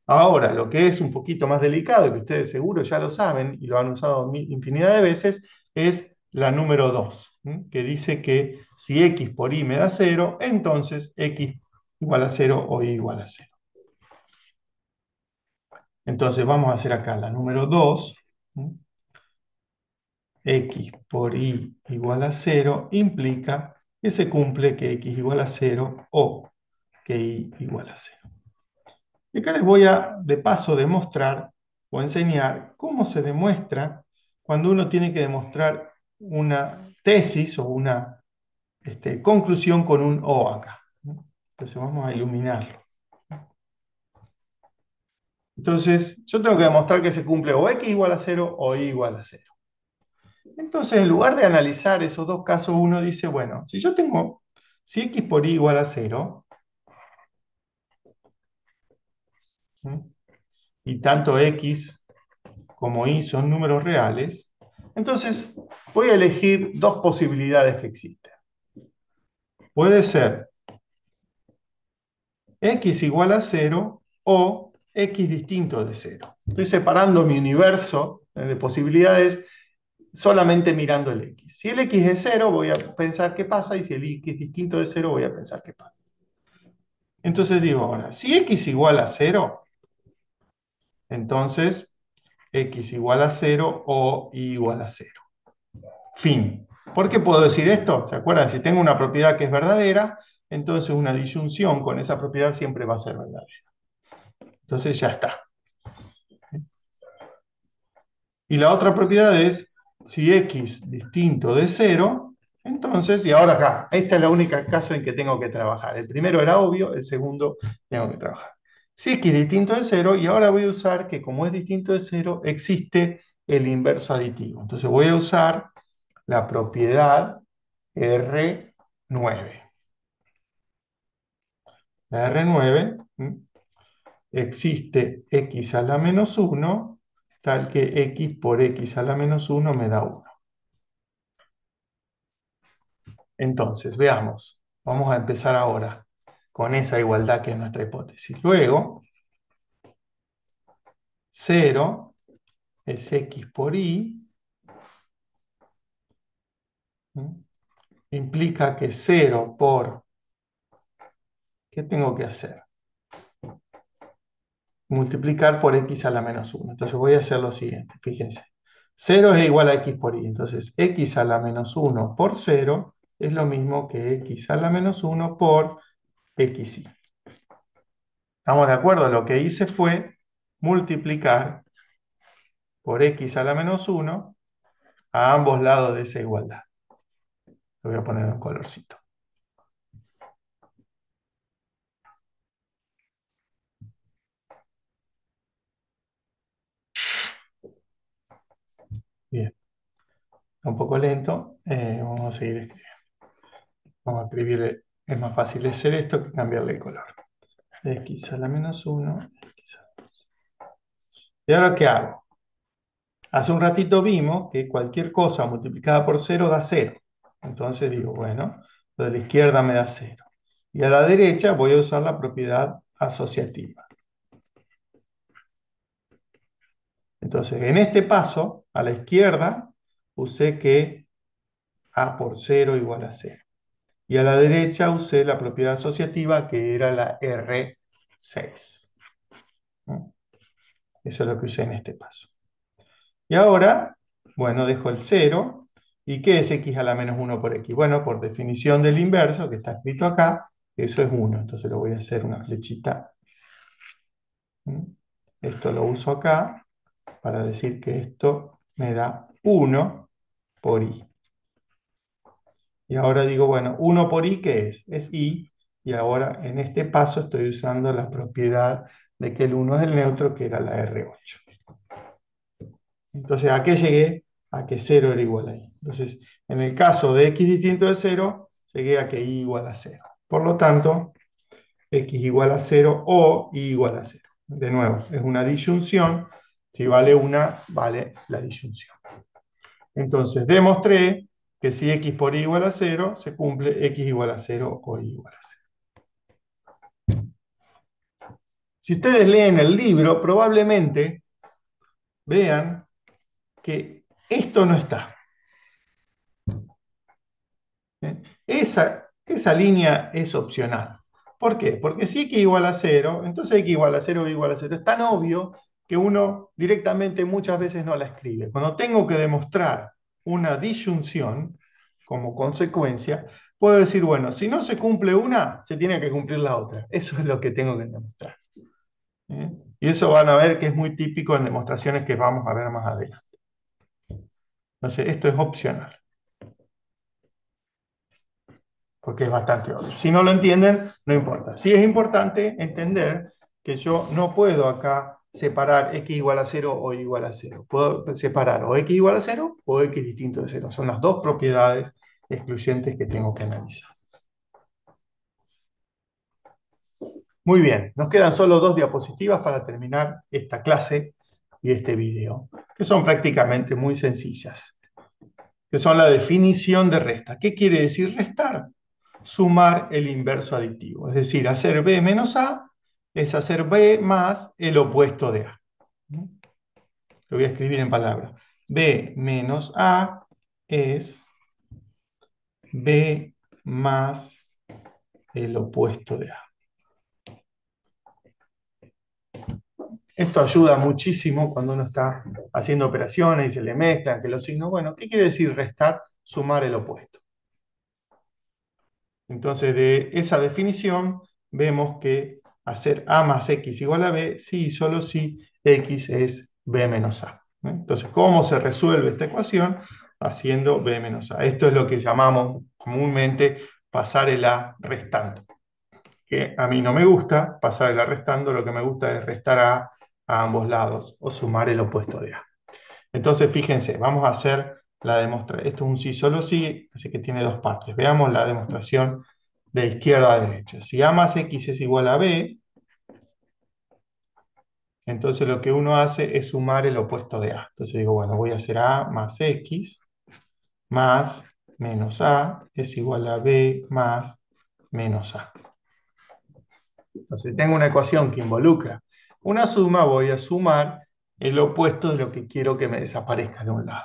Ahora, lo que es un poquito más delicado, y que ustedes seguro ya lo saben y lo han usado infinidad de veces, es la número 2, que dice que si x por y me da 0, entonces x igual a 0 o y igual a 0. Entonces vamos a hacer acá la número 2, x por y igual a 0, implica que se cumple que x igual a 0 o que y igual a 0. Y acá les voy a, de paso, demostrar o enseñar cómo se demuestra cuando uno tiene que demostrar una tesis o una conclusión con un o acá. Entonces vamos a iluminarlo. Entonces yo tengo que demostrar que se cumple o x igual a 0 o y igual a 0. Entonces, en lugar de analizar esos dos casos, uno dice, bueno, si yo tengo Si x por y igual a 0, ¿sí? Y tanto x como y son números reales, entonces voy a elegir dos posibilidades que existen. Puede ser x igual a 0 o x distinto de 0. Estoy separando mi universo de posibilidades solamente mirando el x. Si el x es 0, voy a pensar qué pasa, y si el x distinto de 0, voy a pensar qué pasa. Entonces digo ahora, si x igual a 0, entonces x igual a 0 o y igual a 0. Fin. ¿Por qué puedo decir esto? ¿Se acuerdan? Si tengo una propiedad que es verdadera, entonces una disyunción con esa propiedad siempre va a ser verdadera. Entonces ya está. Y la otra propiedad es, si x distinto de 0, entonces, y ahora acá, esta es la única caso en que tengo que trabajar. El primero era obvio, el segundo tengo que trabajar. Si x distinto de 0, y ahora voy a usar que como es distinto de 0, existe el inverso aditivo. Entonces voy a usar la propiedad R9. La R9, existe x a la menos 1, tal que x por x a la menos 1 me da 1. Entonces, veamos. Vamos a empezar ahora con esa igualdad que es nuestra hipótesis. Luego, 0 es x por y, implica que 0 por... ¿Qué tengo que hacer? Multiplicar por x a la menos 1. Entonces voy a hacer lo siguiente, fíjense. 0 es igual a x por y. Entonces, x a la menos 1 por 0 es lo mismo que x a la menos 1 por xy. ¿Estamos de acuerdo? Lo que hice fue multiplicar por x a la menos 1 a ambos lados de esa igualdad. Lo voy a poner en un colorcito. Bien, está un poco lento. Vamos a seguir escribiendo. Vamos a escribirle. Es más fácil hacer esto que cambiarle el color. X a la menos 1. ¿Y ahora qué hago? Hace un ratito vimos que cualquier cosa multiplicada por 0 da 0. Entonces digo, bueno, lo de la izquierda me da 0. Y a la derecha voy a usar la propiedad asociativa. Entonces, en este paso, a la izquierda, usé que a por 0 igual a 0. Y a la derecha usé la propiedad asociativa que era la R6. ¿No? Eso es lo que usé en este paso. Y ahora, bueno, dejo el 0. ¿Y qué es x a la menos 1 por x? Bueno, por definición del inverso, que está escrito acá, eso es 1. Entonces lo voy a hacer una flechita. Esto lo uso acá para decir que esto me da 1 por y. Y ahora digo, bueno, 1 por i, ¿qué es? Es i. Y ahora en este paso estoy usando la propiedad de que el 1 es el neutro, que era la R8. Entonces, ¿a qué llegué? A que 0 era igual a i. Entonces, en el caso de x distinto de 0, llegué a que y igual a 0. Por lo tanto, x igual a 0 o y igual a 0. De nuevo, es una disyunción. Si vale una, vale la disyunción. Entonces, demostré que si x por y igual a 0, se cumple x igual a 0 o y igual a 0. Si ustedes leen el libro, probablemente vean que esto no está. Esa línea es opcional. ¿Por qué? Porque si x igual a 0, entonces x igual a 0 o y igual a 0. Es tan obvio que uno directamente muchas veces no la escribe. Cuando tengo que demostrar una disyunción como consecuencia, puedo decir, bueno, si no se cumple una, se tiene que cumplir la otra. Eso es lo que tengo que demostrar. Y eso van a ver que es muy típico en demostraciones que vamos a ver más adelante. Entonces, esto es opcional, porque es bastante obvio. Si no lo entienden, no importa. Sí es importante entender que yo no puedo acá separar x igual a 0 o y igual a 0. Puedo separar o x igual a 0 o x distinto de 0. Son las dos propiedades excluyentes que tengo que analizar. Muy bien, nos quedan solo 2 diapositivas para terminar esta clase y este video, que son prácticamente muy sencillas, que son la definición de resta. ¿Qué quiere decir restar? Sumar el inverso aditivo, es decir, hacer b menos a es hacer b más el opuesto de a. Lo voy a escribir en palabras. B menos a es b más el opuesto de a. Esto ayuda muchísimo cuando uno está haciendo operaciones y se le mezclan que los signos. Bueno, ¿qué quiere decir restar? Sumar el opuesto. Entonces, de esa definición, vemos que hacer a más x igual a b, sí y solo si x es b menos a. Entonces, ¿cómo se resuelve esta ecuación? Haciendo b menos a. Esto es lo que llamamos comúnmente pasar el a restando. Que a mí no me gusta pasar el a restando, lo que me gusta es restar a ambos lados o sumar el opuesto de a. Entonces, fíjense, vamos a hacer la demostración. Esto es un sí solo sí, así que tiene 2 partes. Veamos la demostración de izquierda a derecha. Si a más x es igual a b, entonces lo que uno hace es sumar el opuesto de a. Entonces digo, bueno, voy a hacer a más x más menos a es igual a b más menos a. Entonces tengo una ecuación que involucra una suma, voy a sumar el opuesto de lo que quiero que me desaparezca de un lado.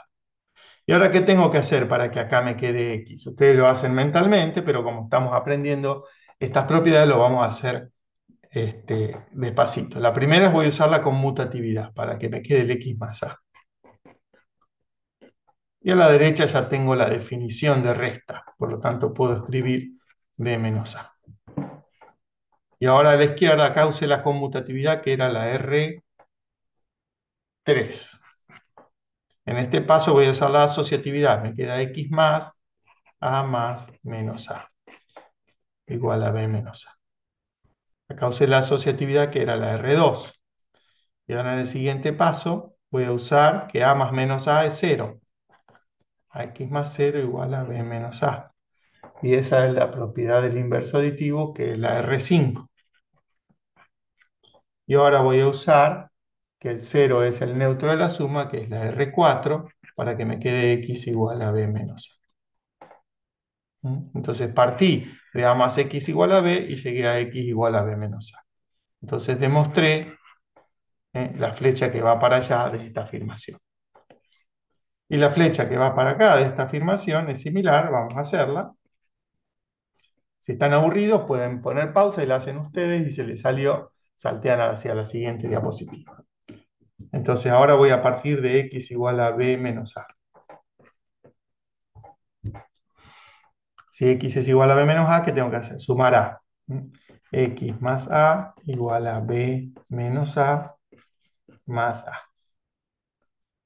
¿Y ahora qué tengo que hacer para que acá me quede x? Ustedes lo hacen mentalmente, pero como estamos aprendiendo estas propiedades, lo vamos a hacer despacito. La primera es voy a usar la conmutatividad para que me quede el x más a. Y a la derecha ya tengo la definición de resta, por lo tanto puedo escribir b menos a. Y ahora a la izquierda acá usé la conmutatividad que era la R3. En este paso voy a usar la asociatividad, me queda x más a más menos a, igual a b menos a. Acá usé la asociatividad que era la R2. Y ahora en el siguiente paso voy a usar que a más menos a es 0. A x más 0 igual a b menos a. Y esa es la propiedad del inverso aditivo, que es la R5. Y ahora voy a usar que el 0 es el neutro de la suma, que es la R4, para que me quede x igual a b menos a. Entonces partí de a más x igual a b y llegué a x igual a b menos a. Entonces demostré la flecha que va para allá de esta afirmación. Y la flecha que va para acá de esta afirmación es similar, vamos a hacerla. Si están aburridos pueden poner pausa y la hacen ustedes y se les salió, saltean hacia la siguiente diapositiva. Entonces ahora voy a partir de x igual a b menos a. Si x es igual a b menos a, ¿qué tengo que hacer? Sumar a. X más a igual a b menos a más a.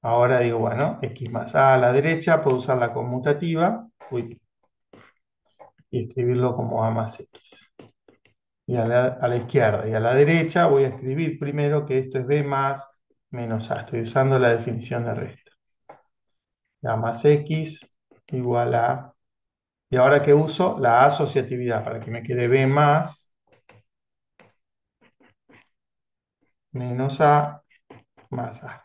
Ahora digo, bueno, x más a la derecha, puedo usar la conmutativa y escribirlo como a más x. Y a la izquierda y a la derecha voy a escribir primero que esto es b más menos a. Estoy usando la definición de resta. A más x igual a... Y ahora que uso la asociatividad para que me quede b más menos a más a.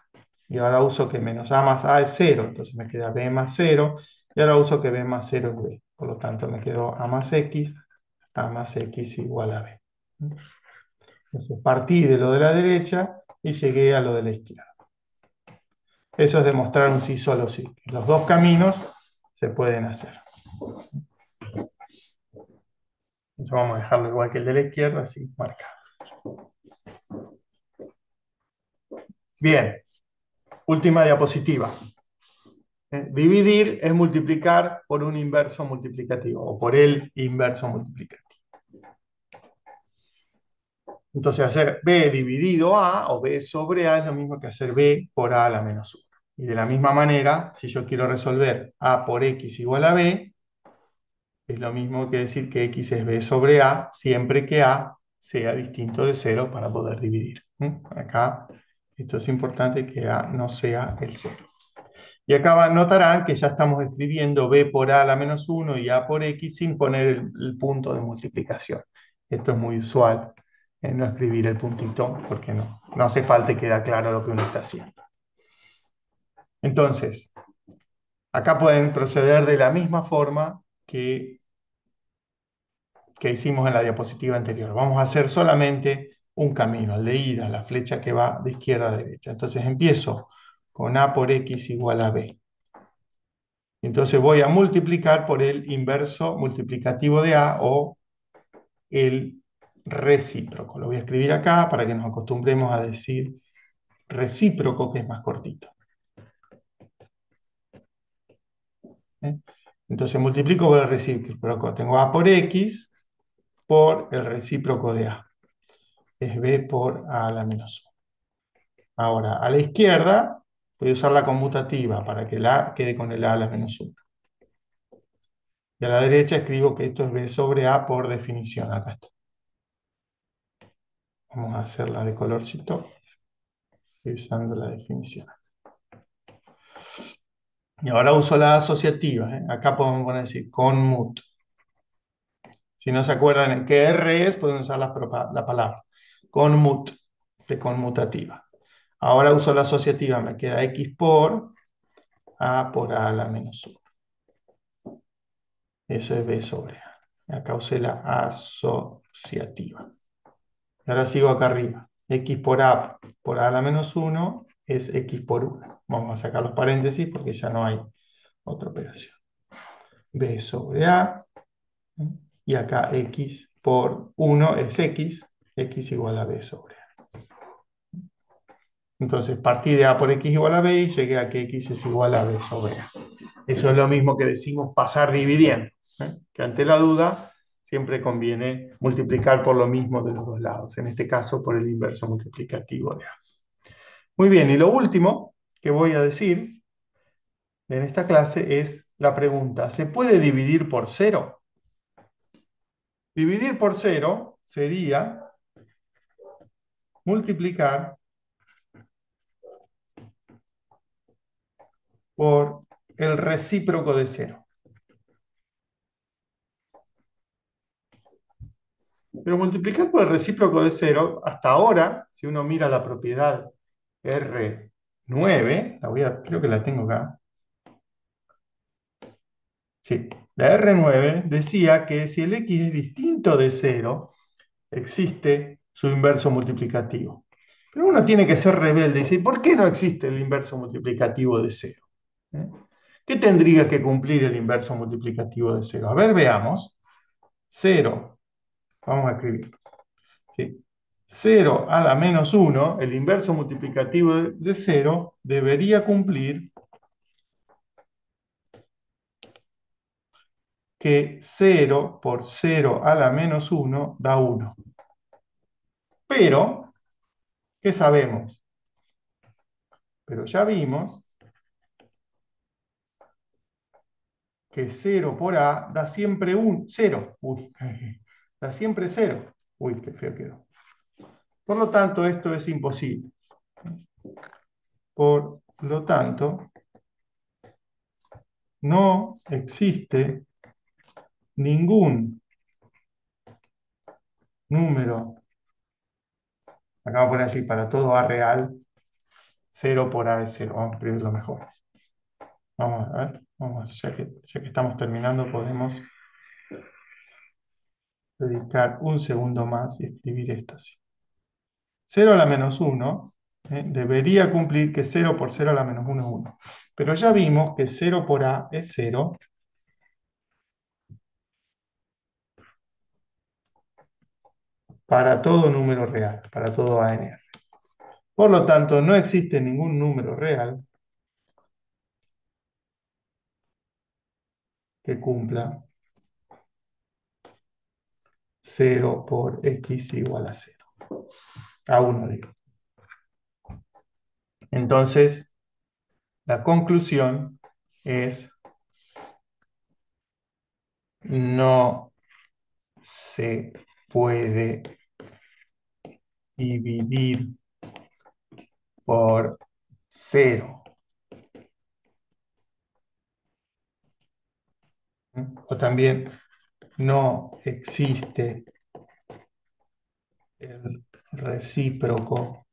Y ahora uso que menos a más a es 0, entonces me queda b más 0. Y ahora uso que b más 0 es b. Por lo tanto me quedo a más x igual a b. Entonces partí de lo de la derecha y llegué a lo de la izquierda. Eso es demostrar un sí solo sí. Los dos caminos se pueden hacer. Entonces vamos a dejarlo igual que el de la izquierda, así marcado. Bien, última diapositiva. Dividir es multiplicar por un inverso multiplicativo o por el inverso multiplicativo. Entonces hacer b dividido a o b sobre a es lo mismo que hacer b por a a la menos 1. Y de la misma manera, si yo quiero resolver a por x igual a b, es lo mismo que decir que x es b sobre a, siempre que a sea distinto de 0 para poder dividir. Acá, esto es importante que a no sea el 0. Y acá notarán que ya estamos escribiendo b por a a la menos 1 y a por x sin poner el punto de multiplicación. Esto es muy usual no escribir el puntito, porque no hace falta y queda claro lo que uno está haciendo. Entonces, acá pueden proceder de la misma forma que hicimos en la diapositiva anterior. Vamos a hacer solamente un camino, el de ida, la flecha que va de izquierda a derecha. Entonces empiezo con A por X igual a B. Entonces voy a multiplicar por el inverso multiplicativo de A o el recíproco. Lo voy a escribir acá para que nos acostumbremos a decir recíproco, que es más cortito. ¿Eh? Entonces multiplico por el recíproco. Tengo A por X por el recíproco de A. Es B por A a la menos 1. Ahora, a la izquierda voy a usar la conmutativa para que la A quede con el A a la menos 1. Y a la derecha escribo que esto es B sobre A por definición. Acá está. Vamos a hacerla de colorcito usando la definición. Y ahora uso la asociativa. Acá podemos poner así, conmut. Si no se acuerdan en qué R es, pueden usar la palabra. Conmut, de conmutativa. Ahora uso la asociativa, me queda X por A la menos 1. Eso es B sobre A. Acá usé la asociativa. Y ahora sigo acá arriba. X por A a la menos 1 es X por 1. Vamos a sacar los paréntesis porque ya no hay otra operación. B sobre A. Y acá X por 1 es X igual a B sobre A. Entonces partí de A por X igual a B y llegué a que X es igual a B sobre A. Eso es lo mismo que decimos pasar dividiendo, que ante la duda siempre conviene multiplicar por lo mismo de los dos lados, en este caso por el inverso multiplicativo de A. Muy bien, y lo último que voy a decir en esta clase es la pregunta, ¿se puede dividir por cero? Dividir por cero sería multiplicar por el recíproco de cero. Pero multiplicar por el recíproco de cero, hasta ahora, si uno mira la propiedad R9, creo que la tengo acá. Sí, la R9 decía que si el X es distinto de cero, existe su inverso multiplicativo. Pero uno tiene que ser rebelde y decir, ¿por qué no existe el inverso multiplicativo de cero? ¿Eh? ¿Qué tendría que cumplir el inverso multiplicativo de cero? A ver, veamos. 0, vamos a escribir. ¿Sí? 0 a la menos 1, el inverso multiplicativo de 0, debería cumplir que 0 por 0 a la menos 1 da 1. Pero, ¿qué sabemos? Pero ya vimos que 0 por A da siempre 0. Uy, da siempre 0. Uy, qué feo quedó. Por lo tanto, esto es imposible. Por lo tanto, no existe ningún número, acá vamos a poner así, para todo A real, 0 por A es 0. Vamos a escribirlo mejor. Vamos a ver, ya que estamos terminando, podemos dedicar un segundo más y escribir esto así. 0 a la menos 1 debería cumplir que 0 por 0 a la menos 1 es 1. Pero ya vimos que 0 por A es 0 para todo número real, para todo ANR. Por lo tanto, no existe ningún número real que cumpla 0 por X igual a 0. A 1 digo. Entonces, la conclusión es no se puede dividir por 0. O también no existe el recíproco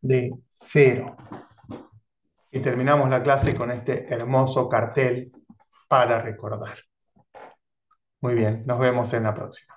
de cero. Y terminamos la clase con este hermoso cartel para recordar. Muy bien, nos vemos en la próxima.